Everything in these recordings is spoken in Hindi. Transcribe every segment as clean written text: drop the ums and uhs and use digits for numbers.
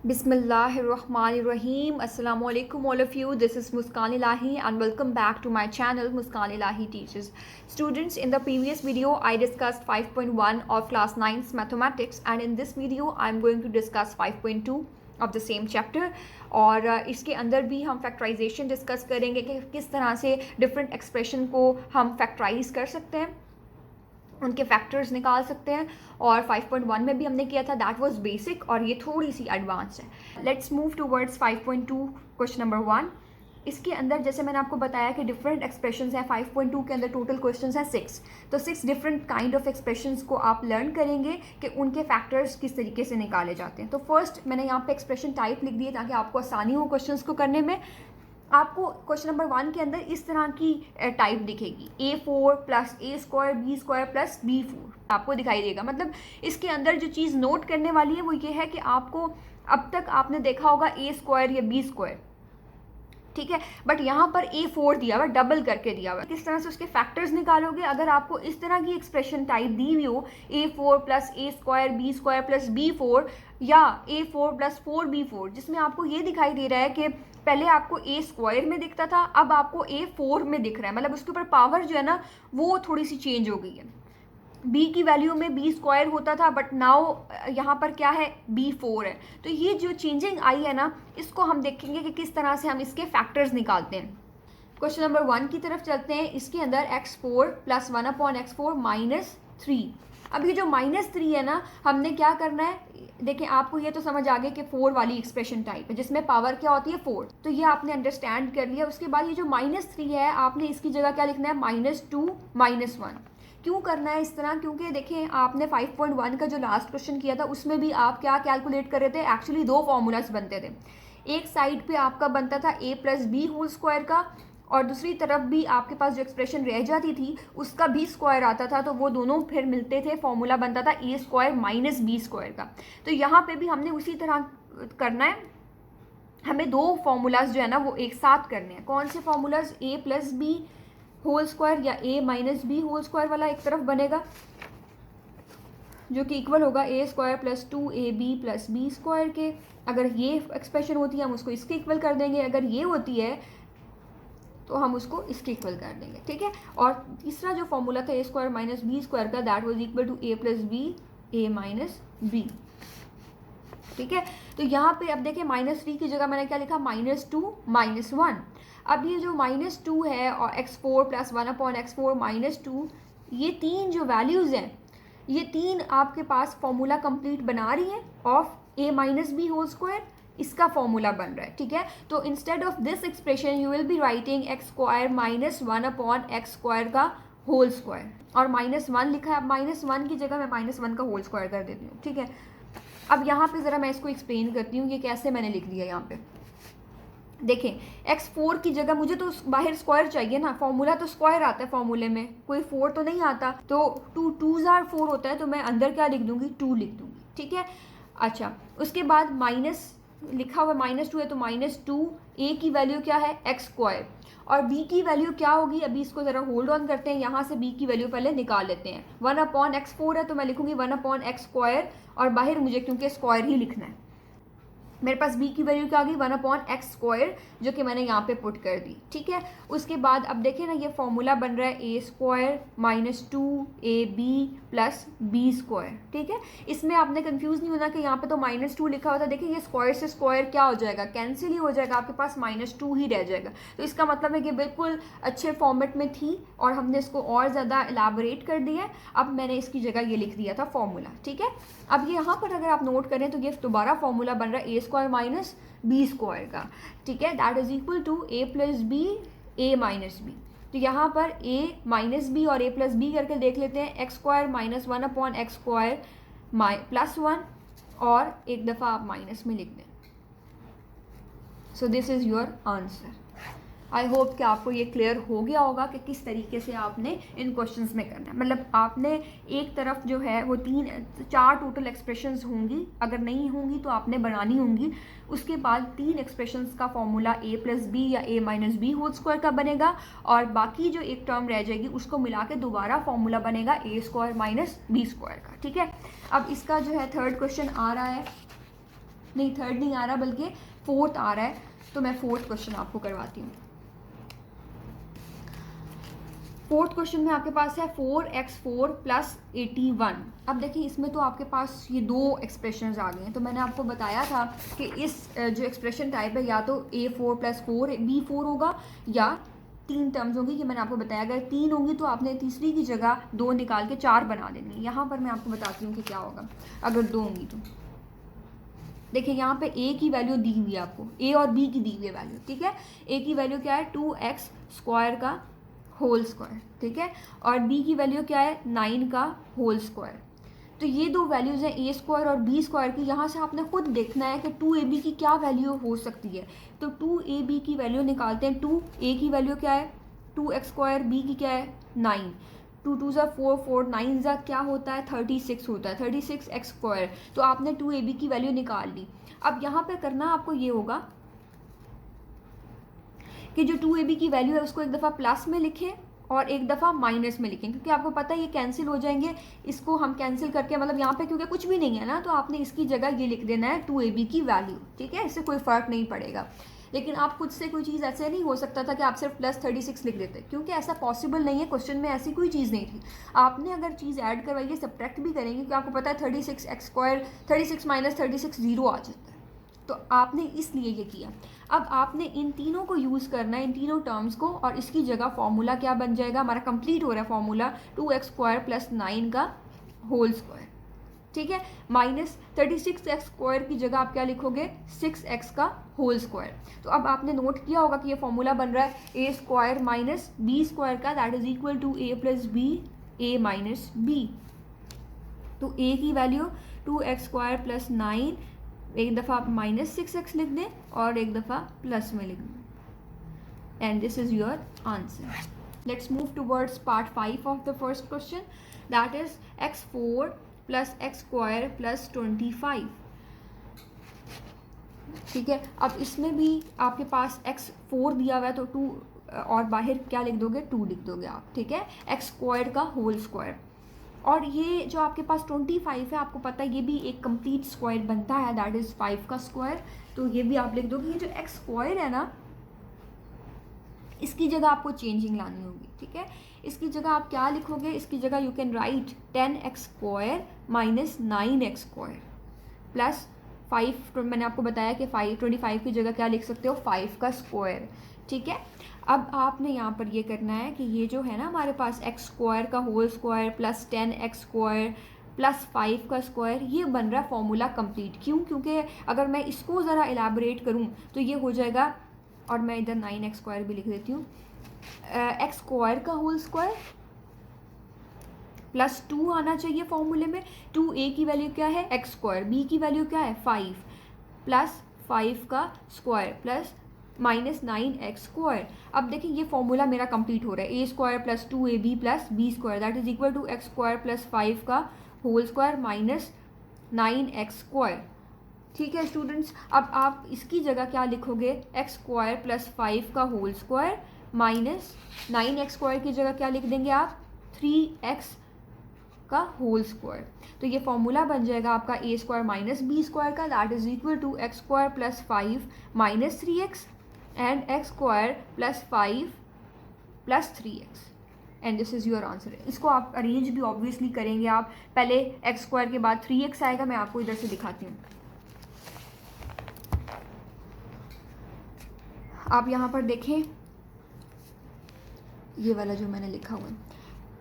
Bismillahirrahmanirrahim. Assalamu alaikum all of you. This is Muskan Ilahi and welcome back to my channel Muskan Ilahi Teaches. Students, in the previous video I discussed 5.1 of class 9's mathematics and in this video I am going to discuss 5.2 of the same chapter और इसके अंदर भी हम फैक्टराइजेशन डिस्कस करेंगे कि किस तरह से डिफरेंट एक्सप्रेशन को हम फैक्टराइज कर सकते हैं, उनके फैक्टर्स निकाल सकते हैं। और 5.1 में भी हमने किया था, दैट वाज बेसिक, और ये थोड़ी सी एडवांस है। Let's move towards 5.2 question number 1। इसके अंदर जैसे मैंने आपको बताया कि डिफरेंट एक्सप्रेशंस हैं। 5.2 के अंदर टोटल क्वेश्चंस हैं 6, तो 6 डिफरेंट काइंड ऑफ एक्सप्रेशंस को आप लर्न करेंगे कि उनके फैक्टर्स किस तरीके से निकाले जाते हैं। तो फर्स्ट मैंने यहाँ पे एक्सप्रेशन टाइप लिख दिए ताकि आपको आसानी हो क्वेश्चंस को करने में। आपको क्वेश्चन नंबर 1 के अंदर इस तरह की टाइप दिखेगी, A4 plus A² B² plus B4 आपको दिखाई देगा। मतलब इसके अंदर जो चीज़ नोट करने वाली है वो ये है कि आपको अब तक आपने देखा होगा A² या B², ठीक है, बट यहाँ पर A4 दिया हुआ, डबल करके दिया हुआ। किस तरह से उसके फैक्टर्स निकालोगे? अगर आपको इस तरह की एक्सप्रेशन टाइप दी हुई हो, A4 plus A² B² plus B4 या A4 प्लस 4B4, जिसमें आपको ये दिखाई दे रहा है कि पहले आपको A² में दिखता था, अब आपको A4 में दिख रहा है, मतलब उसके ऊपर पावर जो है ना वो थोड़ी सी चेंज हो गई है। B की वैल्यू में B² होता था, बट नाउ यहाँ पर क्या है, B4 है। तो ये जो चेंजिंग आई है ना, इसको हम देखेंगे कि किस तरह से हम इसके फैक्टर्स निकालते हैं। क्वेश्चन नंबर 1 की तरफ चलते हैं। इसके अंदर x4 प्लस 1/x4 माइनस 3। अब ये जो -3 है ना, हमने क्या करना है, देखें आपको ये तो समझ आ गया कि 4 वाली एक्सप्रेशन टाइप है जिसमें पावर क्या होती है 4, तो ये आपने अंडरस्टैंड कर लिया। उसके बाद ये जो -3 है, आपने इसकी जगह क्या लिखना है, -2 -1। क्यों करना है इस तरह? क्योंकि देखें आपने 5.1 का जो लास्ट क्वेश्चन किया था उसमें भी आप क्या कैलकुलेट कर रहे थे, एक्चुअली 2 फॉर्मूलाज बनते थे। एक साइड पे आपका बनता था a plus B whole square का, और दूसरी तरफ भी आपके पास जो एक्सप्रेशन रह जाती थी उसका भी स्क्वायर आता था, तो वो दोनों फिर मिलते थे, फॉर्मूला बनता था a² माइनस b² का। तो यहाँ पे भी हमने उसी तरह करना है, हमें 2 फॉर्मूलाज जो है ना वो एक साथ करने हैं। कौन से formulas? a plus B whole square या a minus B whole square वाला एक तरफ बनेगा जो कि इक्वल होगा a² plus 2ab plus b² के। अगर ये एक्सप्रेशन होती है हम उसको इसके इक्वल कर देंगे, अगर ये होती है तो हम उसको इसके इक्वल कर देंगे, ठीक है। और तीसरा जो फॉर्मूला था a² माइनस b² का, that was equal to a plus B a minus B, ठीक है। तो यहाँ पे अब देखिए -3 की जगह मैंने क्या लिखा, -2 -1। अब ये जो -2 है और x4 प्लस 1/x4 -2, ये 3 जो वैल्यूज़ हैं, ये 3 आपके पास फॉर्मूला कंप्लीट बना रही हैं of a minus B whole square, इसका फॉर्मूला बन रहा है, ठीक है। तो instead of this expression you will be writing x² minus 1/x² का होल स्क्वायर, और -1 लिखा है। अब -1 की जगह मैं -1 का होल स्क्वायर कर देती हूँ, ठीक है। अब यहाँ पे ज़रा मैं इसको एक्सप्लेन करती हूँ, ये कैसे मैंने लिख दिया। यहाँ पे देखें, x4 की जगह मुझे तो बाहर स्क्वायर चाहिए ना, फॉर्मूला तो स्क्वायर आता है, फॉर्मूले में कोई 4 तो नहीं आता, तो 2 2s are 4 होता है, तो मैं अंदर क्या लिख दूँगी, 2 लिख दूँगी, ठीक है। अच्छा, उसके बाद माइनस लिखा हुआ -2 है, तो -2, a की वैल्यू क्या है, x², और b की वैल्यू क्या होगी, अभी इसको ज़रा होल्ड ऑन करते हैं, यहाँ से b की वैल्यू पहले निकाल लेते हैं। 1/x4 है तो मैं लिखूँगी 1/x², और बाहर मुझे क्योंकि स्क्वायर ही लिखना है, मेरे पास b की वैल्यू क्या आ गई, 1/x², जो कि मैंने यहाँ पे पुट कर दी, ठीक है। उसके बाद अब देखें ना, ये फॉर्मूला बन रहा है a² minus 2ab plus b², ठीक है। इसमें आपने कंफ्यूज नहीं होना कि यहाँ पे तो -2 लिखा हुआ था। देखिए ये स्क्वायर से स्क्वायर क्या हो जाएगा, कैंसिल ही हो जाएगा, आपके पास -2 ही रह जाएगा। तो इसका मतलब है कि बिल्कुल अच्छे फॉर्मेट में थी और हमने इसको और ज़्यादा एलाबोरेट कर दिया है। अब मैंने इसकी जगह ये लिख दिया था फॉर्मूला, ठीक है। अब ये यहाँ पर अगर आप नोट करें तो ये दोबारा फॉर्मूला बन रहा है a² माइनस b² का, ठीक है, that is equal to a plus B a minus B. तो यहाँ पर a माइनस बी और a प्लस बी करके देख लेते हैं, x² माइनस 1/x² प्लस 1, और एक दफ़ा आप माइनस में लिख दें। So this is your answer. I hope कि आपको ये क्लियर हो गया होगा कि किस तरीके से आपने इन क्वेश्चंस में करना है। मतलब आपने एक तरफ जो है वो 4 टोटल एक्सप्रेशंस होंगी, अगर नहीं होंगी तो आपने बनानी होंगी। उसके बाद 3 एक्सप्रेशंस का फॉर्मूला a प्लस बी या a minus B whole square का बनेगा, और बाकी जो एक टर्म रह जाएगी उसको मिला के दोबारा फॉर्मूला बनेगा a² माइनस b² का, ठीक है। अब इसका जो है थर्ड क्वेश्चन आ रहा है नहीं थर्ड नहीं आ रहा बल्कि फोर्थ आ रहा है, तो मैं फोर्थ क्वेश्चन आपको करवाती हूँ। फोर्थ क्वेश्चन में आपके पास है 4x4 प्लस 81। अब देखिए इसमें तो आपके पास ये दो एक्सप्रेशंस आ गए हैं, तो मैंने आपको बताया था कि इस जो एक्सप्रेशन टाइप है या तो a4 प्लस 4 b4 होगा या 3 टर्म्स होंगी, कि मैंने आपको बताया अगर 3 होंगी तो आपने तीसरी की जगह 2 निकाल के 4 बना देनी है। यहाँ पर मैं आपको बताती हूँ कि क्या होगा अगर 2 होंगी तो। देखिए यहाँ पे a की वैल्यू दी हुई है आपको, a और b की दी हुई है वैल्यू, ठीक है। a की वैल्यू क्या है 2x स्क्वायर का होल स्क्वायर, ठीक है, और b की वैल्यू क्या है 9 का होल स्क्वायर। तो ये दो वैल्यूज़ हैं a स्क्वायर और b स्क्वायर की। यहाँ से आपने खुद देखना है कि 2ab की क्या वैल्यू हो सकती है। तो 2ab की वैल्यू निकालते हैं। 2a की वैल्यू क्या है 2x स्क्वायर, b की क्या है 9, 2 2 ज़ा 4 4 9 ज़ा क्या होता है 36 होता है, 36x स्क्वायर। तो आपने 2ab की वैल्यू निकाल ली। अब यहाँ पे करना आपको ये होगा कि जो 2ab की वैल्यू है उसको एक दफ़ा प्लस में लिखें और एक दफ़ा माइनस में लिखें, क्योंकि आपको पता है ये कैंसिल हो जाएंगे। इसको हम कैंसिल करके मतलब यहाँ पे क्योंकि कुछ भी नहीं है ना, तो आपने इसकी जगह ये लिख देना है 2ab की वैल्यू, ठीक है, इससे कोई फ़र्क नहीं पड़ेगा। लेकिन आप खुद से कोई चीज़ ऐसे नहीं हो सकता था कि आप सिर्फ प्लस 36 लिख देते, क्योंकि ऐसा पॉसिबल नहीं है, क्वेश्चन में ऐसी कोई चीज़ नहीं थी। आपने अगर चीज़ ऐड करवाई है सब्ट्रैक्ट भी करेंगे, क्योंकि आपको पता है 36x स्क्वायर 36 माइनस 36 0 आ जाता है, तो आपने इसलिए ये किया। अब आपने इन तीनों को यूज़ करना है, इन तीनों टर्म्स को, और इसकी जगह फॉर्मूला क्या बन जाएगा हमारा, कंप्लीट हो रहा है फॉर्मूला 2x स्क्वायर प्लस 9 का होल स्क्वायर, ठीक है, माइनस 36x स्क्वायर की जगह आप क्या लिखोगे 6x का होल स्क्वायर। तो अब आपने नोट किया होगा कि ये फॉर्मूला बन रहा है a square minus b square का, that is equal to a plus b a minus b। तो a की वैल्यू 2x स्क्वायर प्लस 9, एक दफ़ा आप माइनस 6x लिख दें और एक दफ़ा प्लस में लिख दें, and this is your answer. Let's move towards part 5 of the first question, that is x4 plus x square plus 25, ठीक है। अब इसमें भी आपके पास x4 दिया हुआ है तो 2 और बाहर क्या लिख दोगे 2 लिख दोगे आप, ठीक है, x स्क्वायर का होल स्क्वायर। और ये जो आपके पास 25 है, आपको पता है ये भी एक कंप्लीट स्क्वायर बनता है, दैट इज़ 5 का स्क्वायर, तो ये भी आप लिख दोगे। ये जो x स्क्वायर है ना, इसकी जगह आपको चेंजिंग लानी होगी, ठीक है। इसकी जगह आप क्या लिखोगे, इसकी जगह you can write 10x square minus 9x square plus 5, मैंने आपको बताया कि 25 की जगह क्या लिख सकते हो 5 का स्क्वायर, ठीक है। अब आपने यहाँ पर ये करना है कि ये जो है ना हमारे पास x स्क्वायर का whole square plus 10x square plus 5 का स्क्वायर, ये बन रहा है फॉर्मूला कंप्लीट। क्यों? क्योंकि अगर मैं इसको ज़रा एलाबोरेट करूँ तो ये हो जाएगा, और मैं इधर 9x स्क्वायर भी लिख देती हूँ, x स्क्वायर का होल स्क्वायर प्लस 2 आना चाहिए फॉर्मूले में। 2a की वैल्यू क्या है x स्क्वायर, b की वैल्यू क्या है 5 प्लस 5 का square plus minus 9x square. अब देखिए ये फॉर्मूला मेरा कंप्लीट हो रहा है, a square plus 2ab plus b square that is equal to x square plus 5 का whole square minus 9x square, ठीक है स्टूडेंट्स। अब आप इसकी जगह क्या लिखोगे x स्क्वायर प्लस 5 का whole square minus 9x square की जगह क्या लिख देंगे आप 3x का होल स्क्वायर। तो ये फॉर्मूला बन जाएगा आपका a square minus b square का, that is equal to x square plus 5 minus 3x and x square plus 5 plus 3x, and this is your answer. इसको आप अरेंज भी ऑब्वियसली करेंगे आप, पहले x स्क्वायर के बाद 3x आएगा, मैं आपको इधर से दिखाती हूँ। आप यहाँ पर देखें ये वाला जो मैंने लिखा हुआ है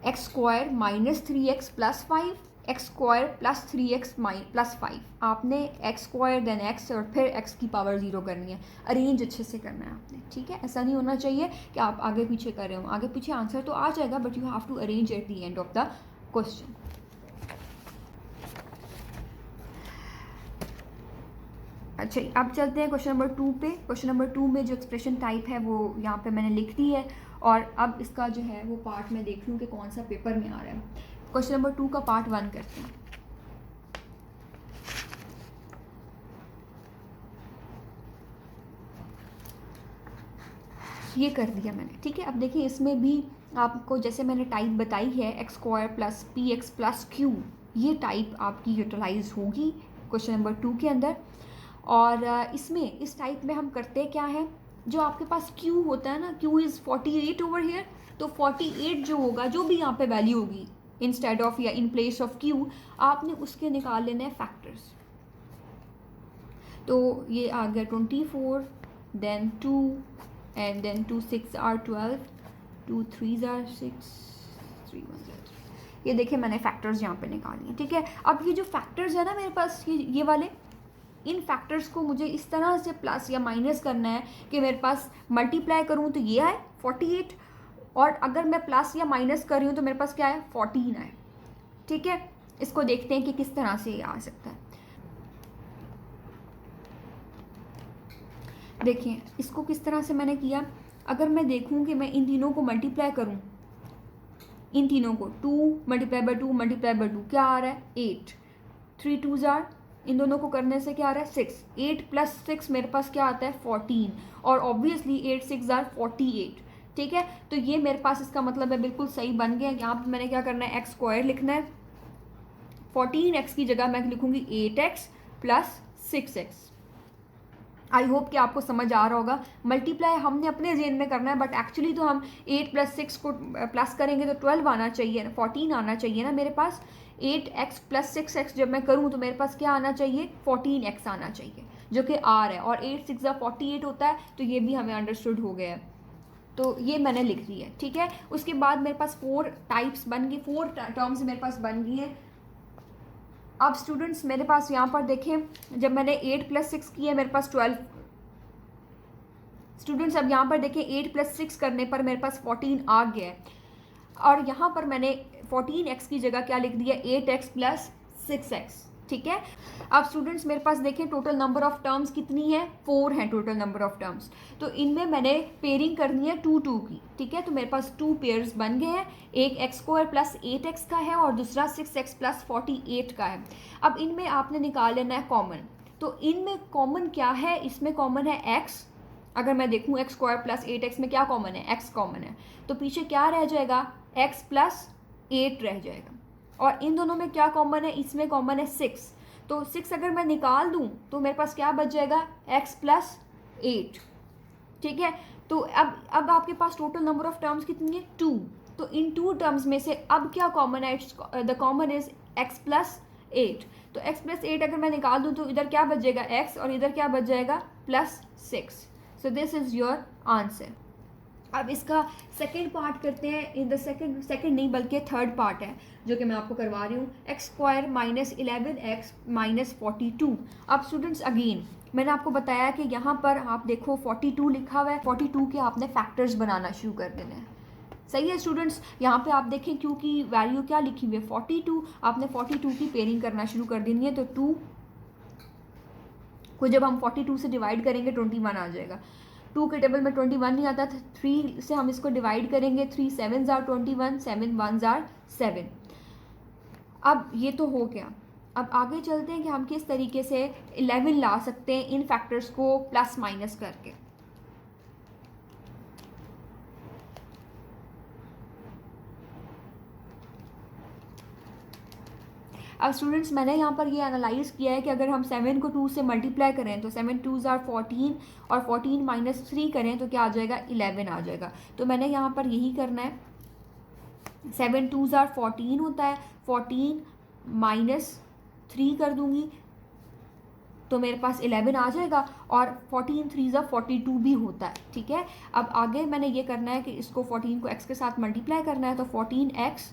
x square minus 3x plus 5, x square plus 3x plus 5, आपने एक्स स्क्वायर देन एक्स और फिर x की पावर 0 करनी है। अरेंज अच्छे से करना है आपने, ठीक है। ऐसा नहीं होना चाहिए कि आप आगे पीछे कर रहे हो, आगे पीछे आंसर तो आ जाएगा but you have to arrange at the end of the question. अच्छा अब चलते हैं क्वेश्चन नंबर 2 पे। क्वेश्चन नंबर 2 में जो एक्सप्रेशन टाइप है वो यहाँ पे मैंने लिख दी है, और अब इसका जो है वो पार्ट मैं देख लूँ कि कौन सा पेपर में आ रहा है। क्वेश्चन नंबर 2 का पार्ट 1 करते हैं। ये कर दिया मैंने, ठीक है। अब देखिए इसमें भी आपको जैसे मैंने टाइप बताई है x square plus P x plus Q, ये टाइप आपकी यूटिलाइज होगी क्वेश्चन नंबर 2 के अंदर। और इसमें इस टाइप में हम करते क्या है, जो आपके पास q होता है ना, q इज़ 48 ओवर हियर, तो 48 जो होगा, जो भी यहाँ पे वैल्यू होगी इंस्टेड ऑफ या इन प्लेस ऑफ q, आपने उसके निकाल लेने हैं फैक्टर्स। तो ये आ गया 24, then 2 and then 2 6 are 12, 2 3 are 6, 3 1 are 3। ये देखिए मैंने फैक्टर्स यहाँ पे निकाली हैं, ठीक है। अब ये जो फैक्टर्स है ना मेरे पास, ये वाले, इन फैक्टर्स को मुझे इस तरह से प्लस या माइनस करना है कि मेरे पास मल्टीप्लाई करूँ तो ये आए 48, और अगर मैं प्लस या माइनस कर रही हूँ तो मेरे पास क्या है 14 आए, ठीक है। इसको देखते हैं कि किस तरह से ये आ सकता है। देखिए इसको किस तरह से मैंने किया। अगर मैं देखूं कि मैं इन तीनों को मल्टीप्लाई करूं, इन तीनों को 2 मल्टीप्लाई बाय 2 मल्टीप्लाई बाय 2 क्या आ रहा है 8, 3 2 जार, इन दोनों को करने से क्या आ रहा है 6, 8 प्लस 6 मेरे पास क्या आता है 14, और ऑब्वियसली 8 6 जार 48, ठीक है। तो ये मेरे पास इसका मतलब है बिल्कुल सही बन गया। यहाँ पर मैंने क्या करना है एक्स स्क्वायर लिखना है, 14x की जगह मैं लिखूंगी 8x plus 6x। I hope कि आपको समझ आ रहा होगा। मल्टीप्लाई हमने अपने जेन में करना है, बट एक्चुअली तो हम 8 प्लस 6 को प्लस करेंगे तो 12 आना चाहिए, 14 आना चाहिए ना मेरे पास। 8x प्लस 6x जब मैं करूँ तो मेरे पास क्या आना चाहिए 14x आना चाहिए, जो कि r है, और 8 6 48 होता है, तो ये भी हमें अंडरस्टूड हो गया है। तो ये मैंने लिख दी है, ठीक है। उसके बाद मेरे पास 4 टाइप्स बन गई, 4 टर्म्स मेरे पास बन गई हैं। अब स्टूडेंट्स मेरे पास यहाँ पर देखें, जब मैंने 8 प्लस 6 किया मेरे पास 12 स्टूडेंट्स। अब यहाँ पर देखें 8 प्लस 6 करने पर मेरे पास 14 आ गया है, और यहाँ पर मैंने 14x की जगह क्या लिख दिया 8x प्लस 6x, ठीक है। अब स्टूडेंट्स मेरे पास देखें टोटल नंबर ऑफ टर्म्स कितनी है 4 है टोटल नंबर ऑफ टर्म्स, तो इनमें मैंने पेयरिंग करनी है 2 2 की, ठीक है। तो मेरे पास 2 पेयर्स बन गए हैं, एक एक्स स्क्वायर प्लस 8x का है और दूसरा 6x प्लस 48 का है। अब इनमें आपने निकाल लेना है कॉमन, तो इनमें कॉमन क्या है, इसमें कॉमन है x। अगर मैं देखूँ एक्स स्क्वायर प्लस 8x में क्या कॉमन है x कॉमन है, तो पीछे क्या रह जाएगा x प्लस 8 रह जाएगा, और इन दोनों में क्या कॉमन है, इसमें कॉमन है 6, तो 6 अगर मैं निकाल दूं तो मेरे पास क्या बच जाएगा x प्लस 8, ठीक है। तो अब आपके पास टोटल नंबर ऑफ टर्म्स कितनी है 2, तो इन 2 टर्म्स में से अब क्या कॉमन है, the common is x plus 8, तो x प्लस 8 अगर मैं निकाल दूं तो इधर क्या बच जाएगा x, और इधर क्या बच जाएगा plus 6। So this is your answer. अब इसका सेकेंड पार्ट करते हैं, इन द सेकेंड नहीं बल्कि थर्ड पार्ट है जो कि मैं आपको करवा रही हूँ, x square minus 11x minus 42। अब स्टूडेंट्स अगेन मैंने आपको बताया कि यहाँ पर आप देखो 42 लिखा हुआ है, 42 के आपने फैक्टर्स बनाना शुरू कर देना है, सही है स्टूडेंट्स। यहाँ पे आप देखें क्यू की वैल्यू क्या लिखी हुई है 42, आपने 42 की पेयरिंग करना शुरू कर देनी है। तो 2 को जब हम 42 से डिवाइड करेंगे 21 आ जाएगा, 2 के टेबल में 21 नहीं आता था, 3 से हम इसको डिवाइड करेंगे, 3 7 आर 21, 7 1 आर 7। अब ये तो हो गया। अब आगे चलते हैं कि हम किस तरीके से 11 ला सकते हैं इन फैक्टर्स को प्लस माइनस करके। अब स्टूडेंट्स मैंने यहाँ पर ये एनालाइज किया है कि अगर हम 7 को 2 से मल्टीप्लाई करें तो 7 2 आर 14, और 14 माइनस 3 करें तो क्या आ जाएगा 11 आ जाएगा। तो मैंने यहाँ पर यही करना है, 7 2 आर 14 होता है, 14 माइनस 3 कर दूँगी तो मेरे पास 11 आ जाएगा, और 14 3 ज़ा 42 भी होता है, ठीक है। अब आगे मैंने ये करना है कि इसको 14 को x के साथ मल्टीप्लाई करना है, तो 14x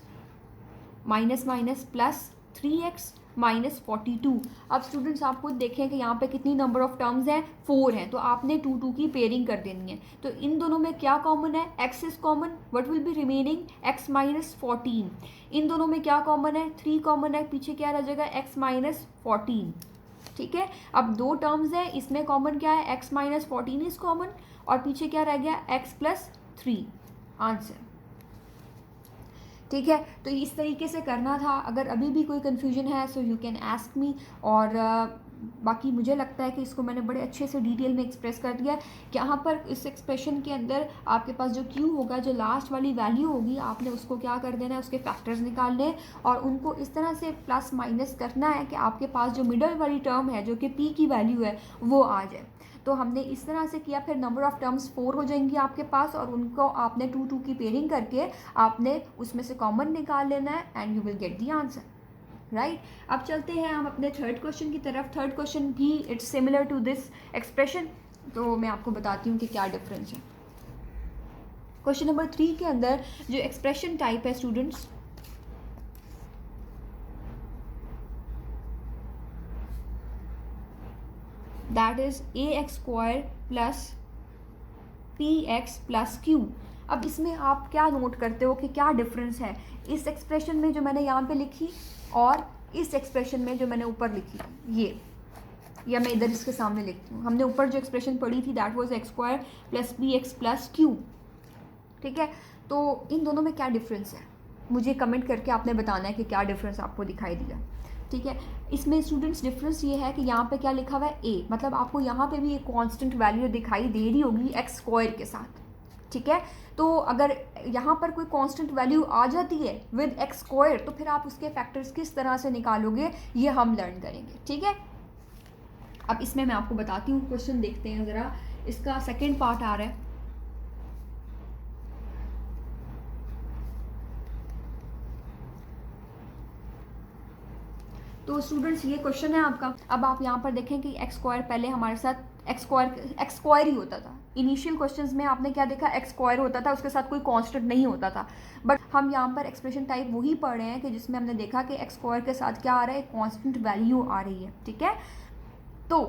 minus minus plus 3x minus 42। अब स्टूडेंट्स आप खुद देखें कि यहाँ पे कितनी नंबर ऑफ टर्म्स हैं 4 हैं, तो आपने 2 2 की पेयरिंग कर देनी है। तो इन दोनों में क्या कॉमन है, x is common, what will be remaining x minus 14। इन दोनों में क्या कॉमन है 3 कॉमन है, पीछे क्या रह जाएगा x माइनस 14, ठीक है। अब 2 टर्म्स हैं, इसमें कॉमन क्या है x माइनस 14 इज कॉमन, और पीछे क्या रह गया x प्लस 3, आंसर, ठीक है। तो इस तरीके से करना था। अगर अभी भी कोई कन्फ्यूजन है so you can ask me, और बाकी मुझे लगता है कि इसको मैंने बड़े अच्छे से डिटेल में एक्सप्रेस कर दिया है कि यहाँ पर इस एक्सप्रेशन के अंदर आपके पास जो Q होगा, जो लास्ट वाली वैल्यू होगी, आपने उसको क्या कर देना है, उसके फैक्टर्स निकालने हैं और उनको इस तरह से प्लस माइनस करना है कि आपके पास जो मिडल वाली टर्म है, जो कि P की वैल्यू है, वो आ जाए। तो हमने इस तरह से किया। फिर नंबर ऑफ़ टर्म्स 4 हो जाएंगी आपके पास और उनको आपने 2 2 की पेयरिंग करके आपने उसमें से कॉमन निकाल लेना है and you will get the answer, right. अब चलते हैं हम अपने थर्ड क्वेश्चन की तरफ। थर्ड क्वेश्चन भी it's similar to this expression, तो मैं आपको बताती हूँ कि क्या डिफरेंस है। क्वेश्चन नंबर 3 के अंदर जो एक्सप्रेशन टाइप है students, that is ax² plus px plus q। अब इसमें आप क्या नोट करते हो कि क्या डिफरेंस है इस एक्सप्रेशन में जो मैंने यहाँ पे लिखी और इस एक्सप्रेशन में जो मैंने ऊपर लिखी, ये, या मैं इधर इसके सामने लिखती हूँ। हमने ऊपर जो एक्सप्रेशन पढ़ी थी that was x² plus px plus q, ठीक है। तो इन दोनों में क्या डिफरेंस है, मुझे कमेंट करके आपने बताना है कि क्या डिफरेंस आपको दिखाई दिया, ठीक है। इसमें स्टूडेंट्स डिफरेंस ये है कि यहाँ पे क्या लिखा हुआ है a, मतलब आपको यहाँ पे भी एक कांस्टेंट वैल्यू दिखाई दे रही होगी x² के साथ, ठीक है। तो अगर यहाँ पर कोई कांस्टेंट वैल्यू आ जाती है विद x², तो फिर आप उसके फैक्टर्स किस तरह से निकालोगे ये हम लर्न करेंगे, ठीक है। अब इसमें मैं आपको बताती हूँ, क्वेश्चन देखते हैं ज़रा, इसका सेकेंड पार्ट आ रहा है। तो स्टूडेंट्स ये क्वेश्चन है आपका। अब आप यहाँ पर देखें कि x² पहले हमारे साथ x² ही होता था। इनिशियल क्वेश्चंस में आपने क्या देखा, x² होता था, उसके साथ कोई कांस्टेंट नहीं होता था। बट हम यहाँ पर एक्सप्रेशन टाइप वही पढ़ रहे हैं कि जिसमें हमने देखा कि x² के साथ क्या आ रहा है, कांस्टेंट वैल्यू आ रही है, ठीक है। तो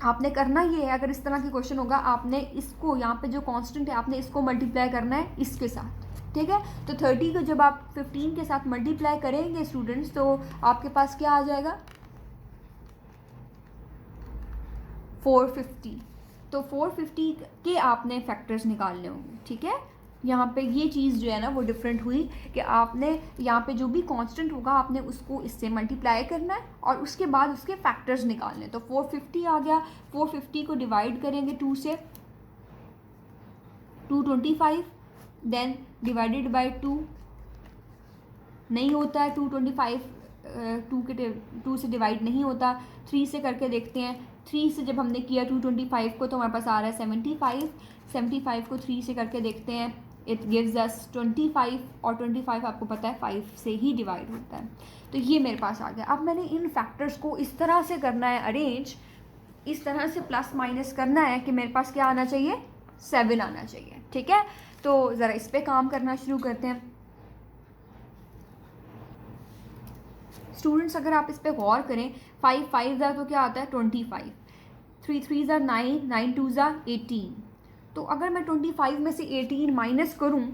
आपने करना ये है, अगर इस तरह की क्वेश्चन होगा, आपने इसको यहाँ पे जो कांस्टेंट है आपने इसको मल्टीप्लाई करना है इसके साथ, ठीक है। तो 30 को जब आप 15 के साथ मल्टीप्लाई करेंगे स्टूडेंट्स, तो आपके पास क्या आ जाएगा, 450। तो 450 के आपने फैक्टर्स निकालने होंगे, ठीक है। यहाँ पे ये चीज़ जो है ना वो डिफरेंट हुई कि आपने यहाँ पे जो भी कांस्टेंट होगा आपने उसको इससे मल्टीप्लाई करना है और उसके बाद उसके फैक्टर्स निकालने। तो 450 आ गया, 450 को डिवाइड करेंगे 2 से, 225, देन डिवाइडेड बाय 2, नहीं होता है 225, 2 से डिवाइड नहीं होता। 3 से करके देखते हैं, 3 से जब हमने किया 225 को तो हमारे पास आ रहा है 75, 75 को 3 से करके देखते हैं, इट गिव्स अस 25 और 25 आपको पता है 5 से ही डिवाइड होता है। तो ये मेरे पास आ गया। अब मैंने इन फैक्टर्स को इस तरह से करना है अरेंज, इस तरह से प्लस माइनस करना है कि मेरे पास क्या आना चाहिए, 7 आना चाहिए, ठीक है। तो ज़रा इस पर काम करना शुरू करते हैं स्टूडेंट्स। अगर आप इस पर गौर करें, 5 5 तो क्या आता है 25, 3 3 9, 9 2 18। तो अगर मैं 25 में से 18 माइनस करूं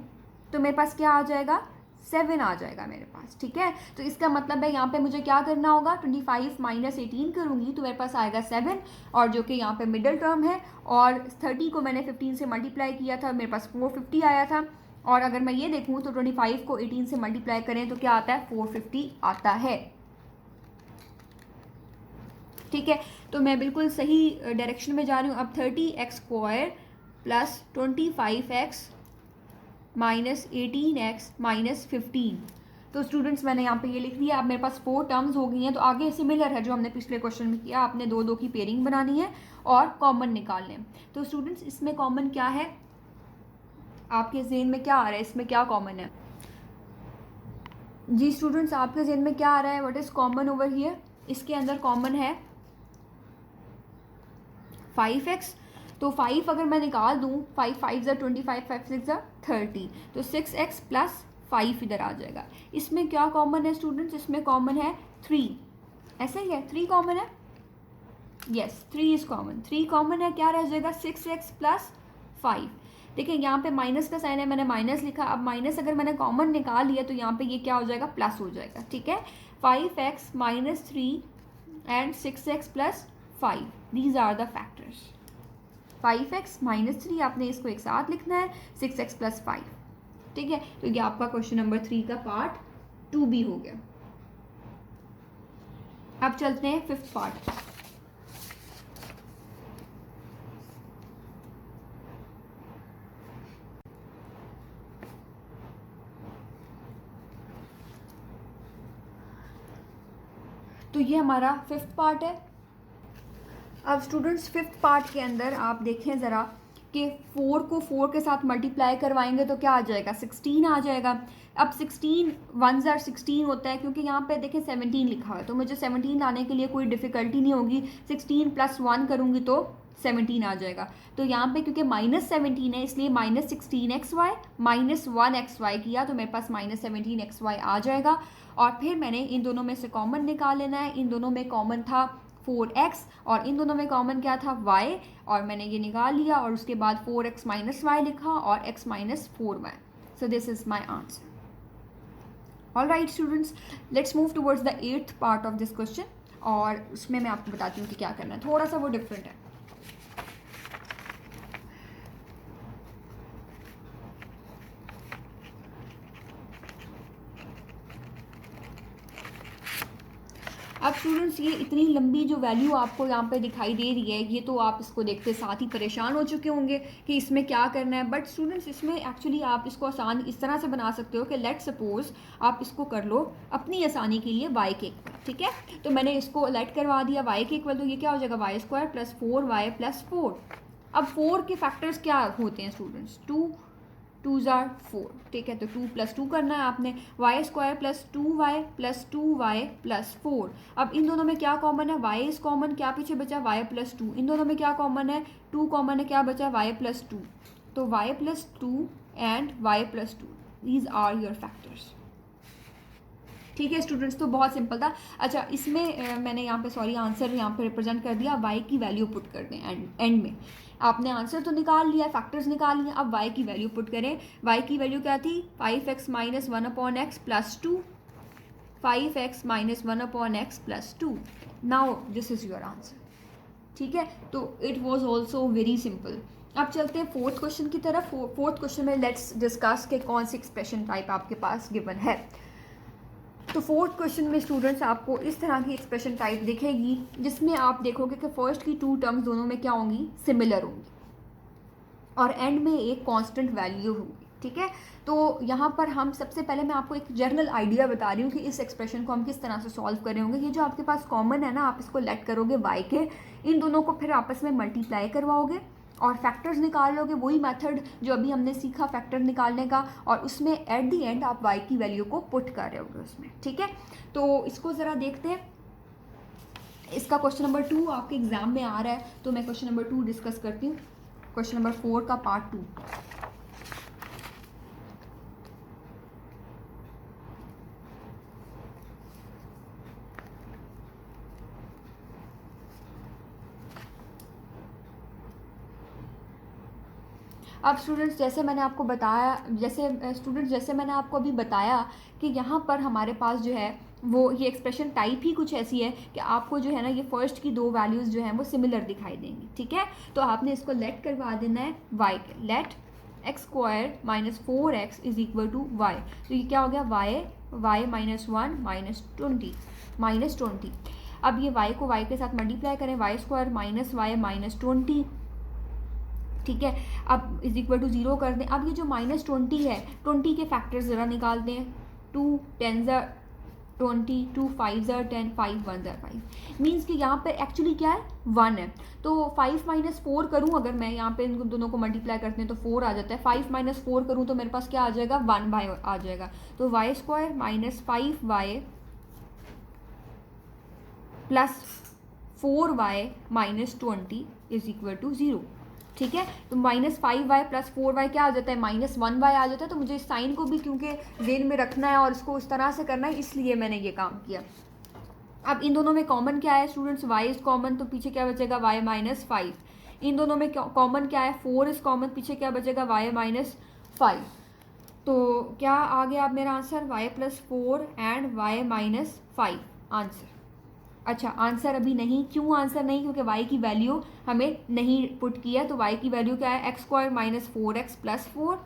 तो मेरे पास क्या आ जाएगा, 7 आ जाएगा मेरे पास, ठीक है। तो इसका मतलब है यहाँ पे मुझे क्या करना होगा, 25 माइनस 18 करूँगी तो मेरे पास आएगा 7, और जो कि यहाँ पे मिडल टर्म है, और 30 को मैंने 15 से मल्टीप्लाई किया था, मेरे पास 450 आया था। और अगर मैं ये देखूँ तो 25 को 18 से मल्टीप्लाई करें तो क्या आता है, 450 आता है, ठीक है। तो मैं बिल्कुल सही डायरेक्शन में जा रही हूँ। अब 30x² plus 25x minus 18x minus 15। तो स्टूडेंट्स मैंने यहाँ पे ये लिख दिया। अब मेरे पास 4 टर्म्स हो गई हैं। तो आगे सिमिलर है जो हमने पिछले क्वेश्चन में किया, आपने 2 2 की पेयरिंग बनानी है और कॉमन निकालने हैं। तो स्टूडेंट्स इसमें कॉमन क्या है, आपके ज़हन में क्या आ रहा है, इसमें क्या कॉमन है? जी स्टूडेंट्स, आपके ज़हन में क्या आ रहा है, what is common over here? इसके अंदर कॉमन है 5x। तो 5 अगर मैं निकाल दूँ, 5 5 25, 5 6 30, तो 6x प्लस 5 इधर आ जाएगा। इसमें क्या कॉमन है स्टूडेंट्स, इसमें कॉमन है 3, ऐसा ही है, 3 कॉमन है, यस 3 इज़ कॉमन, 3 कॉमन है, क्या रह जाएगा 6x प्लस 5। देखिए यहाँ पे माइनस का साइन है, मैंने माइनस लिखा। अब माइनस अगर मैंने कॉमन निकाल लिया तो यहाँ पे ये क्या हो जाएगा, प्लस हो जाएगा, ठीक है। 5x minus 3 and 6x plus 5, these are the factors. 5x minus 3 आपने इसको एक साथ लिखना है, 6x प्लस 5, ठीक है। तो ये आपका क्वेश्चन नंबर 3 का पार्ट 2B हो गया। अब चलते हैं फिफ्थ पार्ट। तो ये हमारा फिफ्थ पार्ट है। अब स्टूडेंट्स फिफ्थ पार्ट के अंदर आप देखें ज़रा कि 4 को 4 के साथ मल्टीप्लाई करवाएंगे तो क्या आ जाएगा, 16 आ जाएगा। अब 16 1 ज़ार 16 होता है, क्योंकि यहाँ पे देखें 17 लिखा हुआ है, तो मुझे 17 लाने के लिए कोई डिफ़िकल्टी नहीं होगी। 16 + 1 करूँगी तो 17 आ जाएगा। तो यहाँ पे क्योंकि -17 है इसलिए -16xy -1xy किया तो मेरे पास -17xy आ जाएगा। और फिर मैंने इन दोनों में से कॉमन निकाल लेना है। इन दोनों में कॉमन था 4x और इन दोनों में कॉमन क्या था, y, और मैंने ये निकाल लिया और उसके बाद 4x - y लिखा और x - 4y। So this is my answer. All right students, let's move towards the 8th part of this question, और उसमें मैं आपको बताती हूँ कि क्या करना है। थोड़ा सा वो डिफरेंट है। अब स्टूडेंट्स ये इतनी लंबी जो वैल्यू आपको यहाँ पे दिखाई दे रही है, ये तो आप इसको देखते साथ ही परेशान हो चुके होंगे कि इसमें क्या करना है। बट स्टूडेंट्स इसमें एक्चुअली आप इसको आसान इस तरह से बना सकते हो कि लेट सपोज आप इसको कर लो अपनी आसानी के लिए y के इक्वल, ठीक है। तो मैंने इसको लेट करवा दिया y के इक्वल, तो ये क्या हो जाएगा, y² + 4y + 4। अब 4 के फैक्टर्स क्या होते हैं स्टूडेंट्स, 2 2 ज़ार 4, ठीक है। तो 2 + 2 करना है आपने, y² + 2y + 2y + 4। अब इन दोनों में क्या कॉमन है, y इज़ कॉमन, क्या पीछे बचा y + 2। इन दोनों में क्या कॉमन है, 2 कॉमन है, क्या बचा y + 2। तो y + 2 and y + 2, these are your factors, ठीक है स्टूडेंट्स। तो बहुत सिंपल था। अच्छा, इसमें मैंने यहाँ पे सॉरी आंसर यहाँ पे रिप्रेजेंट कर दिया, y की वैल्यू पुट कर दें एंड में। आपने आंसर तो निकाल लिया, फैक्टर्स निकाल लिए, अब y की वैल्यू पुट करें। y की वैल्यू क्या थी, 5x - 1/x + 2, 5x - 1/x + 2। Now this is your answer, ठीक है। तो it was also very simple. अब चलते हैं फोर्थ क्वेश्चन की तरफ। फोर्थ क्वेश्चन में लेट्स डिस्कस के कौन सी एक्सप्रेशन टाइप आपके पास गिवन है। तो फोर्थ क्वेश्चन में स्टूडेंट्स आपको इस तरह की एक्सप्रेशन टाइप दिखेगी, जिसमें आप देखोगे कि फर्स्ट की 2 टर्म्स दोनों में क्या होंगी, सिमिलर होंगी, और एंड में एक कांस्टेंट वैल्यू होगी, ठीक है। तो यहाँ पर हम सबसे पहले मैं आपको एक जनरल आइडिया बता रही हूँ कि इस एक्सप्रेशन को हम किस तरह से सॉल्व कर रहे होंगे। ये जो आपके पास कॉमन है ना, आप इसको लेट करोगे y के, इन दोनों को फिर आपस में मल्टीप्लाई करवाओगे और फैक्टर्स निकाल लोगे, वही मेथड जो अभी हमने सीखा फैक्टर निकालने का, और उसमें एट द एंड आप y की वैल्यू को पुट कर रहे होगे उसमें, ठीक है। तो इसको ज़रा देखते हैं। इसका क्वेश्चन नंबर 2 आपके एग्जाम में आ रहा है, तो मैं क्वेश्चन नंबर 2 डिस्कस करती हूँ। क्वेश्चन नंबर 4 का पार्ट 2। अब स्टूडेंट्स जैसे मैंने आपको बताया, जैसे मैंने आपको अभी बताया कि यहाँ पर हमारे पास जो है वो ये एक्सप्रेशन टाइप ही कुछ ऐसी है कि आपको जो है ना ये फर्स्ट की 2 वैल्यूज़ जो हैं वो सिमिलर दिखाई देंगी, ठीक है। तो आपने इसको लेट करवा देना है y के, लेट x² - 4x = y। तो ये क्या हो गया, y -1 - 20 अब ये y को y के साथ मल्टीप्लाई करें, y² - y - 20, ठीक है। अब = 0 कर दें। अब ये जो -20 है, 20 के फैक्टर्स ज़रा निकालते हैं। 2 10 ज़ार 20, 2 5 ज़ार 10, 5 1 ज़ार 5, मीन्स कि यहाँ पे एक्चुअली क्या है, 1 है। तो 5 - 4 करूँ अगर मैं, यहाँ पे इन दोनों को मल्टीप्लाई करते हैं तो 4 आ जाता है। 5 - 4 करूँ तो मेरे पास क्या आ जाएगा, 1/, आ जाएगा। तो y² - 5y + 4y - 20 = 0, ठीक है। तो -5y + 4y क्या आ जाता है, -1y आ जाता है। तो मुझे इस साइन को भी क्योंकि जेन में रखना है और इसको इस तरह से करना है, इसलिए मैंने ये काम किया। अब इन दोनों में कॉमन क्या है स्टूडेंट्स, y इज़ कॉमन, तो पीछे क्या बचेगा, y - 5। इन दोनों में कॉमन क्या है, 4 इज़ कॉमन, पीछे क्या बचेगा, y - 5। तो क्या आ गया अब मेरा answer, y + 4 and y - 5 answer. अच्छा, आंसर अभी नहीं, क्यों आंसर नहीं, क्योंकि y की वैल्यू हमें नहीं पुट किया। तो y की वैल्यू क्या है, x² - 4x + 4,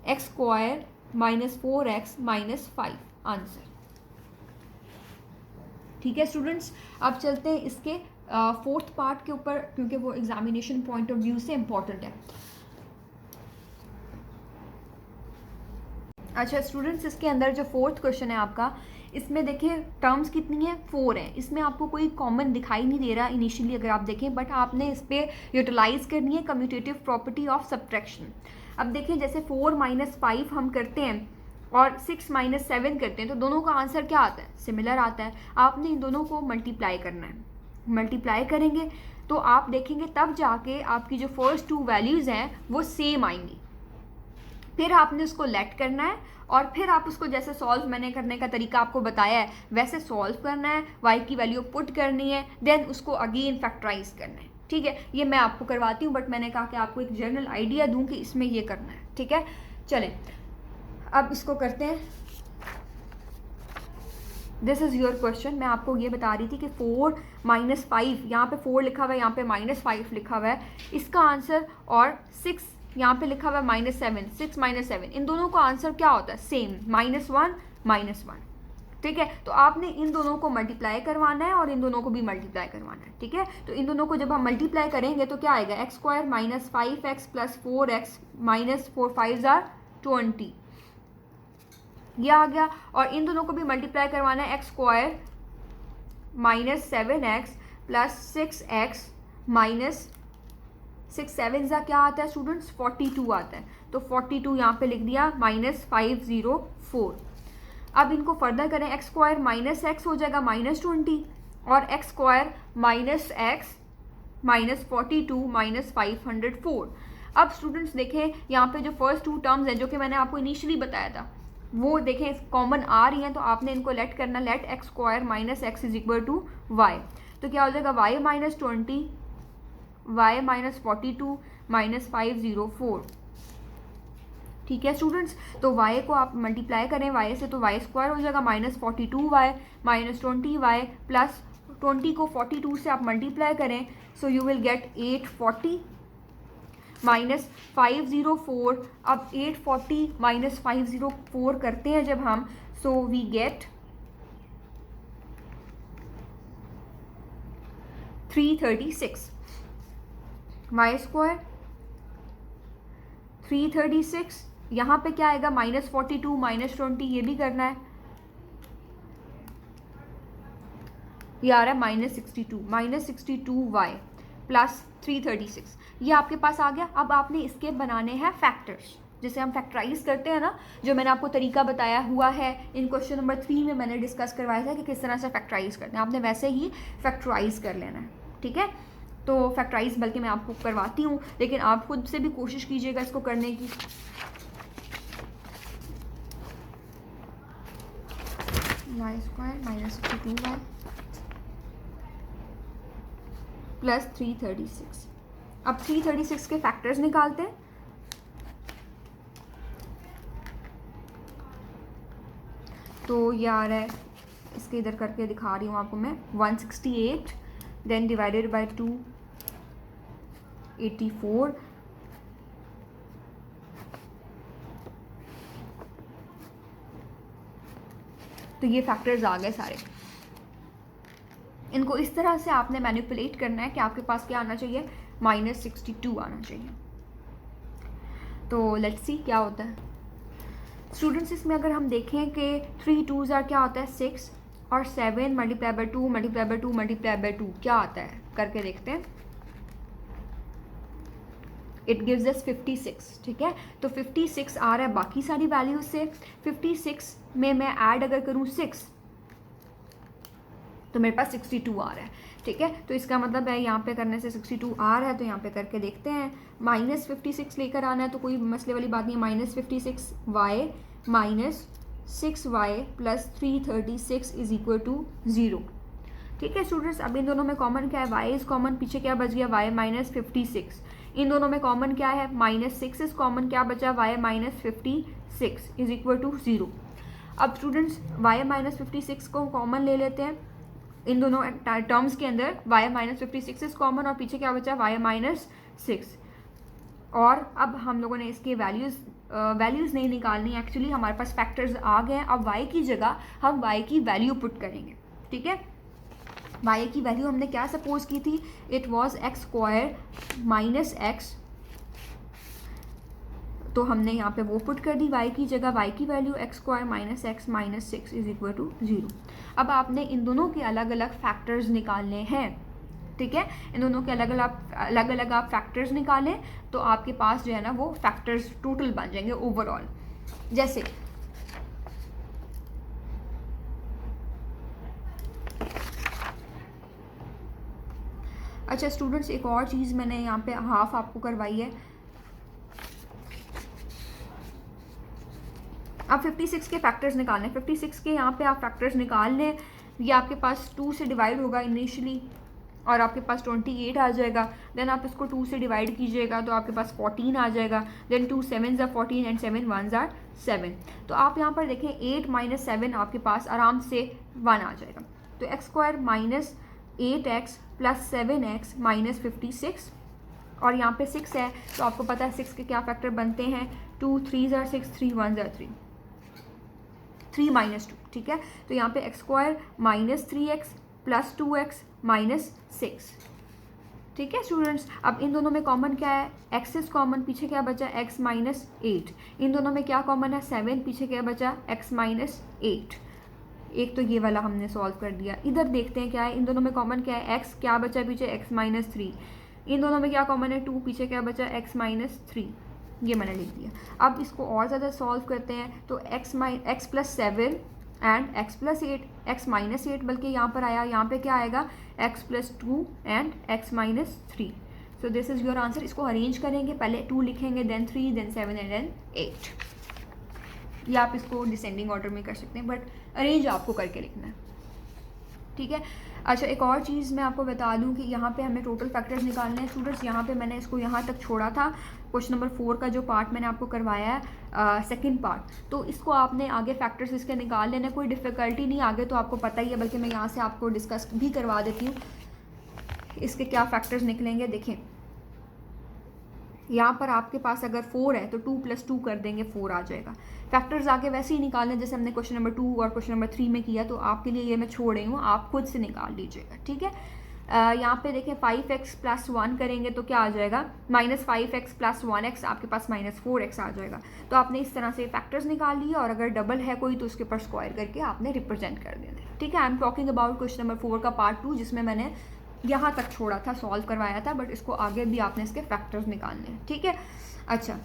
x² - 4x - 5 answer, ठीक है स्टूडेंट्स, अब चलते हैं इसके फोर्थ पार्ट के ऊपर, क्योंकि वो एग्जामिनेशन पॉइंट ऑफ व्यू से इम्पॉर्टेंट है। अच्छा स्टूडेंट्स, इसके अंदर जो फोर्थ क्वेश्चन है आपका, इसमें देखिए टर्म्स कितनी है, 4 है। इसमें आपको कोई कॉमन दिखाई नहीं दे रहा इनिशियली अगर आप देखें, बट आपने इस पर यूटिलाइज करनी है कम्यूटेटिव प्रॉपर्टी ऑफ सब्ट्रैक्शन। अब देखें जैसे 4 - 5 हम करते हैं और 6 - 7 करते हैं, तो दोनों का आंसर क्या आता है, सिमिलर आता है। आपने इन दोनों को मल्टीप्लाई करना है, मल्टीप्लाई करेंगे तो आप देखेंगे तब जाके आपकी जो फर्स्ट 2 वैल्यूज़ हैं वो सेम आएंगी। फिर आपने उसको लेट करना है और फिर आप उसको जैसे सॉल्व मैंने करने का तरीका आपको बताया है वैसे सॉल्व करना है, y की वैल्यू पुट करनी है, देन उसको अगेन फैक्टराइज करना है। ठीक है, ये मैं आपको करवाती हूँ, बट मैंने कहा कि आपको एक जनरल आइडिया दूँ कि इसमें ये करना है। ठीक है, चलें अब इसको करते हैं। This is your question. मैं आपको ये बता रही थी कि 4 - 5, यहाँ पे 4 लिखा हुआ है, यहाँ पे -5 लिखा हुआ है, इसका आंसर, और 6 यहाँ पे लिखा हुआ है -7, 6 - 7, इन दोनों का आंसर क्या होता है, सेम, -1 -1। ठीक है, तो आपने इन दोनों को मल्टीप्लाई करवाना है और इन दोनों को भी मल्टीप्लाई करवाना है। ठीक है, तो इन दोनों को जब हम मल्टीप्लाई करेंगे तो क्या आएगा, x² - 5x + 4x - 4 5 are 20, ये आ गया। और इन दोनों को भी मल्टीप्लाई करवाना है, x² - 7x + 6x - 6 7 ज़ा क्या आता है स्टूडेंट्स, 42 आता है। तो 42 यहाँ पे लिख दिया, -504। अब इनको फर्दर करें, x² - x हो जाएगा -20 और x² - x - 42 - 504। अब स्टूडेंट्स देखें यहाँ पे जो फर्स्ट 2 टर्म्स हैं जो कि मैंने आपको इनिशियली बताया था वो देखें कॉमन आ रही हैं, तो आपने इनको लेट करना, लेट x² - x = y। तो क्या हो जाएगा, y - 20 y - 42 - 504। ठीक है स्टूडेंट्स, तो y को आप मल्टीप्लाई करें y से तो y² हो जाएगा, -42y - 20y प्लस 20 को 42 से आप मल्टीप्लाई करें, सो यू विल गेट 840 - 504। अब 840 - 504 करते हैं जब हम, सो वी गेट 336। y² 336, यहाँ पे क्या आएगा, -42 - 20, ये भी करना है, ये आ रहा है -62y प्लस 336, ये आपके पास आ गया। अब आपने इसके बनाने हैं फैक्टर्स, जैसे हम फैक्टराइज करते हैं ना, जो मैंने आपको तरीका बताया हुआ है इन क्वेश्चन नंबर 3 में मैंने डिस्कस करवाया था कि किस तरह से फैक्टराइज करते हैं, आपने वैसे ही फैक्टराइज कर लेना है। ठीक है, तो फैक्टराइज बल्कि मैं आपको करवाती हूँ, लेकिन आप खुद से भी कोशिश कीजिएगा इसको करने की। y² - 62y plus 336। अब 336 के फैक्टर्स निकालते हैं। तो ये आ रहा है, इसके इधर करके दिखा रही हूँ आपको मैं, 168 देन डिवाइडेड बाय 2 84 तो ये फैक्टर्स आ गए सारे। इनको इस तरह से आपने मैनिपुलेट करना है कि आपके पास क्या आना चाहिए, -62 आना चाहिए। तो लेट्स सी क्या होता है स्टूडेंट्स। इसमें अगर हम देखें कि 3 2s are क्या होता है 6 और 7 × 2 × 2 × 2 क्या आता है, करके देखते हैं। It gives us 56। ठीक है, तो 56 आ रहा है बाकी सारी वैल्यूज से। 56 में मैं ऐड अगर करूँ 6 तो मेरे पास 62 आ रहा है। ठीक है, तो इसका मतलब है यहाँ पे करने से 62 आ रहा है, तो यहाँ पे करके देखते हैं। -56 लेकर आना है तो कोई मसले वाली बात नहीं है। -56y - 6y plus 336 = 0। ठीक है स्टूडेंट्स, अब इन दोनों में कॉमन क्या है, y इज़ कॉमन, पीछे क्या बच गया, y - 56। इन दोनों में कॉमन क्या है, -6 इज़ कॉमन, क्या बचा, y - 56 = 0। अब स्टूडेंट्स y - 56 को कॉमन ले लेते हैं इन दोनों टर्म्स के अंदर, y - 56 इज कॉमन और पीछे क्या बचा, y - 6। और अब हम लोगों ने इसके वैल्यूज़ नहीं निकालनी, एक्चुअली हमारे पास फैक्टर्स आ गए हैं। अब y की जगह हम y की वैल्यू पुट करेंगे। ठीक है, y की वैल्यू हमने क्या सपोज की थी, it was x square minus x, तो हमने यहाँ पे वो पुट कर दी y की जगह, y की value x square minus x minus 6 is equal to 0। अब आपने इन दोनों के अलग अलग फैक्टर्स निकालने हैं, ठीक है, इन दोनों के अलग अलग आप फैक्टर्स निकालें तो आपके पास जो है ना वो फैक्टर्स टोटल बन जाएंगे ओवरऑल। जैसे अच्छा स्टूडेंट्स, एक और चीज़ मैंने यहाँ पे हाफ आपको करवाई है। अब 56 के फैक्टर्स निकालने, 56 के यहाँ पे आप फैक्टर्स निकाल लें, ये आपके पास 2 से डिवाइड होगा इनिशियली और आपके पास 28 आ जाएगा। देन आप इसको 2 से डिवाइड कीजिएगा तो आपके पास 14 आ जाएगा। Then 2 7s are 14 and 7 1s are 7। तो आप यहाँ पर देखें 8 माइनस 7 आपके पास आराम से 1 आ जाएगा। तो x square minus 8x plus 7x minus 56 और यहाँ पे 6 है तो आपको पता है 6 के क्या फैक्टर बनते हैं, 2 3s are 6, 3 1s are 3, 3 minus 2, ठीक है। तो यहाँ पे x square minus 3x plus 2x minus 6, ठीक है स्टूडेंट्स। अब इन दोनों में कॉमन क्या है, x इज कॉमन, पीछे क्या बचा x माइनस 8। इन दोनों में क्या कॉमन है 7, पीछे क्या बचा x माइनस 8। एक तो ये वाला हमने सॉल्व कर दिया। इधर देखते हैं क्या है, इन दोनों में कॉमन क्या है, x क्या बचा पीछे x माइनस 3। इन दोनों में क्या कॉमन है 2, पीछे क्या बचा x माइनस 3, ये मैंने लिख दिया। अब इसको और ज़्यादा सॉल्व करते हैं तो x plus 7 and x plus 8, x minus 8 बल्कि यहाँ पर आया, यहाँ पे क्या आएगा x plus 2 and x minus 3। So this is your answer. इसको अरेंज करेंगे, पहले 2 लिखेंगे, देन 3, देन 7 एंड देन 8। या आप इसको डिसेंडिंग ऑर्डर में कर सकते हैं, बट अरेंज आपको करके लिखना है, ठीक है। अच्छा एक और चीज़ मैं आपको बता दूं कि यहाँ पे हमें टोटल फैक्टर्स निकालने हैं स्टूडेंट्स। यहाँ पे मैंने इसको यहाँ तक छोड़ा था, क्वेश्चन नंबर 4 का जो पार्ट मैंने आपको करवाया है सेकंड पार्ट, तो इसको आपने आगे फैक्टर्स इसके निकाल लेना, कोई डिफ़िकल्टी नहीं, आगे तो आपको पता ही है, बल्कि मैं यहाँ से आपको डिस्कस भी करवा देती हूँ इसके क्या फैक्टर्स निकलेंगे। देखें यहाँ पर आपके पास अगर 4 है तो 2 + 2 कर देंगे, 4 आ जाएगा। फैक्टर्स आगे वैसे ही निकालने जैसे हमने क्वेश्चन नंबर 2 और क्वेश्चन नंबर 3 में किया, तो आपके लिए ये मैं छोड़ रही हूँ, आप खुद से निकाल लीजिएगा, ठीक है। यहाँ पे देखें 5x + 1 करेंगे तो क्या आ जाएगा, -5x + 1x, आपके पास -4x आ जाएगा। तो आपने इस तरह से फैक्टर्स निकाल लिए और अगर डबल है कोई तो उसके ऊपर स्क्वायर करके आपने रिप्रेजेंट कर देना है, ठीक है। I am talking about question number 4 का पार्ट 2 जिसमें मैंने यहाँ तक छोड़ा था, सॉल्व करवाया था, बट इसको आगे भी आपने इसके फैक्टर्स निकालने हैं, ठीक है। अच्छा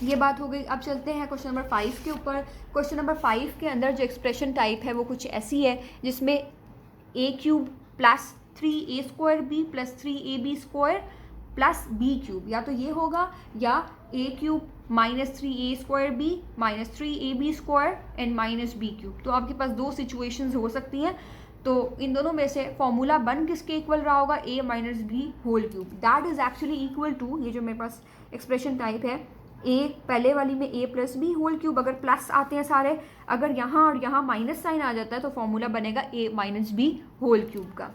ये बात हो गई। अब चलते हैं क्वेश्चन नंबर 5 के ऊपर। क्वेश्चन नंबर 5 के अंदर जो एक्सप्रेशन टाइप है वो कुछ ऐसी है जिसमें a³ + 3a² + 3ab² + b³ या तो ये होगा या a³ - 3a² - 3ab² and -b³। तो आपके पास 2 सिचुएशंस हो सकती हैं, तो इन दोनों में से फॉर्मूला बन किसके इक्वल रहा होगा, a - b3 that is actually equal to, ये जो मेरे पास एक्सप्रेशन टाइप है, a पहले वाली में a + b3, अगर प्लस आते हैं सारे, अगर यहाँ और यहाँ माइनस साइन आ जाता है तो फॉर्मूला बनेगा a - b3 का,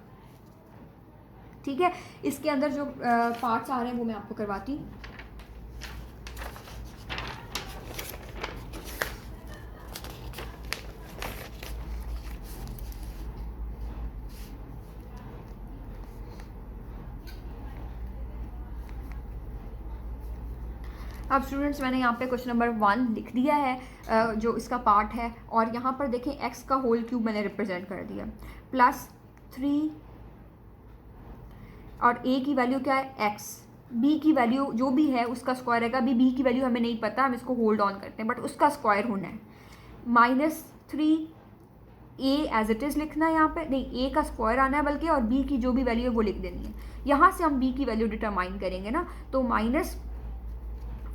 ठीक है। इसके अंदर जो पार्ट्स आ रहे हैं वो मैं आपको करवाती हूँ। अब स्टूडेंट्स मैंने यहाँ पे क्वेश्चन नंबर 1 लिख दिया है जो इसका पार्ट है, और यहाँ पर देखें x का होल क्यूब मैंने रिप्रेजेंट कर दिया, +3 और a की वैल्यू क्या है x, b की वैल्यू जो भी है उसका स्क्वायर रहेगा। अभी b की वैल्यू हमें नहीं पता, हम इसको होल्ड ऑन करते हैं, बट उसका स्क्वायर होना है। -3 a एज इट इज़ लिखना है, यहाँ पे नहीं a का स्क्वायर आना है बल्कि, और b की जो भी वैल्यू है वो लिख देनी है। यहाँ से हम b की वैल्यू डिटरमाइन करेंगे ना, तो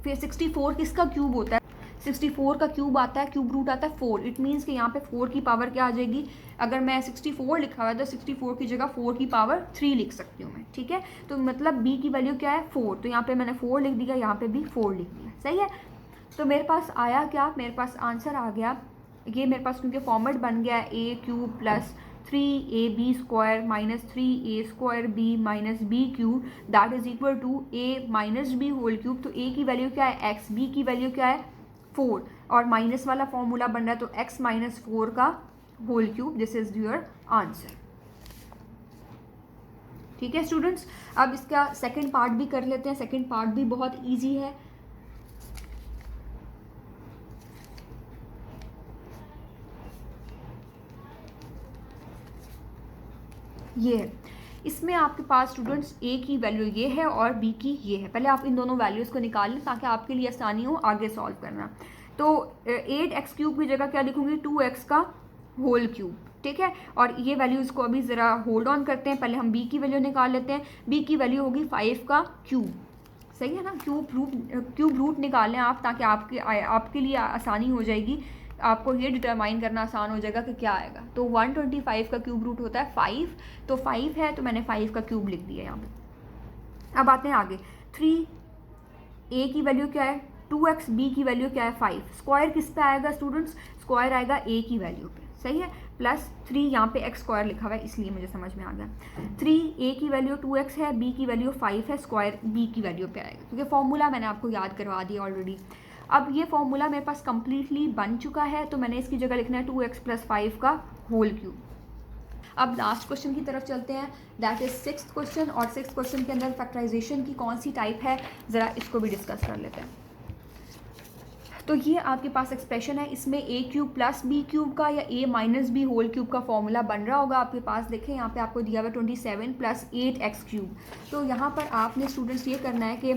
फिर 64 किसका क्यूब होता है, 64 का क्यूब आता है, क्यूब रूट आता है 4। इट मीन्स कि यहाँ पे 4 की पावर क्या आ जाएगी, अगर मैं 64 लिखा हुआ है तो 64 की जगह 4 की पावर 3 लिख सकती हूँ मैं, ठीक है। तो मतलब b की वैल्यू क्या है 4, तो यहाँ पे मैंने 4 लिख दिया, यहाँ पे भी 4 लिख दिया, सही है। तो मेरे पास आया क्या, मेरे पास आंसर आ गया ये, मेरे पास क्योंकि फॉर्मेट बन गया a³ + 3ab² - 3a² b b³ that is equal to a - b3। तो a की वैल्यू क्या है x, b की वैल्यू क्या है 4, और माइनस वाला फॉर्मूला बन रहा है तो x - 4 का whole cube. This is your answer. ठीक है स्टूडेंट्स, अब इसका सेकंड पार्ट भी कर लेते हैं। सेकंड पार्ट भी बहुत इजी है। ये है, इसमें आपके पास स्टूडेंट्स ए की वैल्यू ये है और बी की ये है। पहले आप इन दोनों वैल्यूज़ को निकाल लें ताकि आपके लिए आसानी हो आगे सॉल्व करना। तो 8x³ की जगह क्या लिखूंगी, 2x का होल क्यूब, ठीक है। और ये वैल्यूज़ को अभी ज़रा होल्ड ऑन करते हैं, पहले हम b की वैल्यू निकाल लेते हैं। b की वैल्यू होगी 5 का क्यूब, सही है ना। क्यूब रूट निकाल लें आप ताकि आपके लिए आसानी हो जाएगी, आपको ये डिटरमाइन करना आसान हो जाएगा कि क्या आएगा। तो 125 का क्यूब रूट होता है 5, तो 5 है तो मैंने 5 का क्यूब लिख दिया यहाँ पे। अब आते हैं आगे, 3 a की वैल्यू क्या है 2x, b की वैल्यू क्या है 5, स्क्वायर किस पे आएगा स्टूडेंट्स, स्क्वायर आएगा a की वैल्यू पे, सही है। प्लस 3 यहाँ पे x स्क्वायर लिखा हुआ है इसलिए मुझे समझ में आ गया। 3 a की वैल्यू 2x है, b की वैल्यू 5 है, स्क्वायर b की वैल्यू पे आएगा, क्योंकि फॉर्मूला मैंने आपको याद करवा दिया ऑलरेडी। अब ये फॉर्मूला मेरे पास कम्प्लीटली बन चुका है, तो मैंने इसकी जगह लिखना है 2x + 5 का होल क्यूब। अब लास्ट क्वेश्चन की तरफ चलते हैं, दैट इज 6th क्वेश्चन। और 6th क्वेश्चन के अंदर फैक्टराइजेशन की कौन सी टाइप है, ज़रा इसको भी डिस्कस कर लेते हैं। तो ये आपके पास एक्सप्रेशन है, इसमें a³ + b³ का या a - b होल क्यूब का फॉर्मूला बन रहा होगा आपके पास। देखें यहाँ पे आपको दिया हुआ 27 + 8x³। तो यहाँ पर आपने स्टूडेंट्स ये करना है कि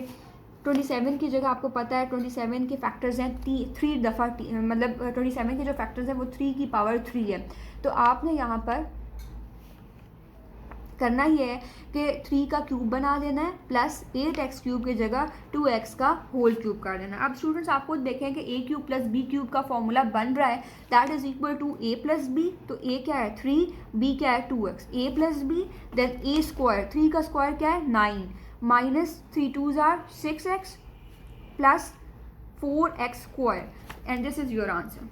27 की जगह आपको पता है 27 के फैक्टर्स हैं 3 दफ़ा, मतलब 27 के जो फैक्टर्स हैं वो 3 की पावर 3 है। तो आपने यहाँ पर करना ये है कि 3 का क्यूब बना देना है प्लस 8x³ की जगह 2x का होल क्यूब कर देना है। अब स्टूडेंट्स आपको देखें कि a³ + b³ का फॉर्मूला बन रहा है, that is equal to a + b। तो a क्या है 3, b क्या है 2x, a + b then a square, 3 का स्क्वायर क्या है 9 minus 3 2s are 6x plus 4x square, and this is your answer.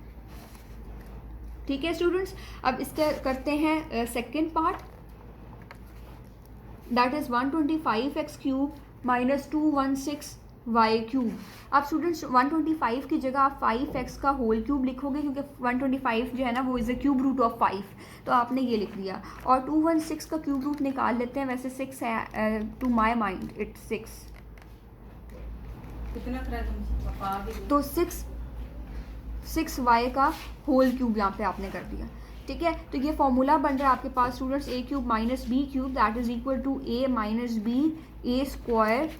ठीक है स्टूडेंट्स, अब इसका करते हैं second part, that is 125x³ - 216y³। अब स्टूडेंट्स 125 की जगह आप 5x का होल क्यूब लिखोगे, क्योंकि 125 जो है ना वो is the cube root of 5, तो आपने ये लिख दिया। और 216 का क्यूब रूट निकाल लेते हैं, वैसे 6 है टू माई माइंड इट्स 6, तो 6y का होल क्यूब यहाँ पे आपने कर दिया। ठीक है, तो ये फॉर्मूला बन रहा है आपके पास students a³ - b³ that is equal to a - b a square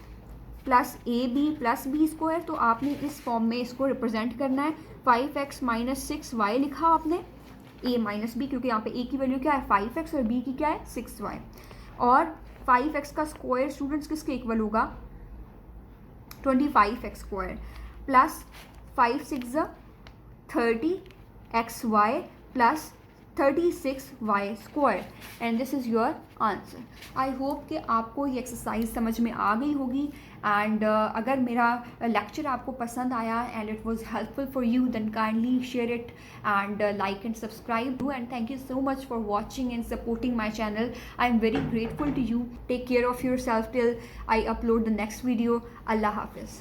plus ab plus b square. तो आपने इस फॉर्म में इसको रिप्रेजेंट करना है। 5x - 6y लिखा आपने, a - b, क्योंकि यहाँ पे a की वैल्यू क्या है 5x और b की क्या है 6y। और 5x का स्क्वायर स्टूडेंट्स किसके इक्वल होगा 25x square plus 5 6 30xy plus 36y square, and this is your answer. I hope कि आपको ये एक्सरसाइज समझ में आ गई होगी। एंड अगर मेरा लेक्चर आपको पसंद आया and it was helpful for you, then kindly share it and like and subscribe do, and thank you so much for watching and supporting my channel. I am very grateful to you. Take care of your self till I upload the next video. अल्लाह हाफिज़।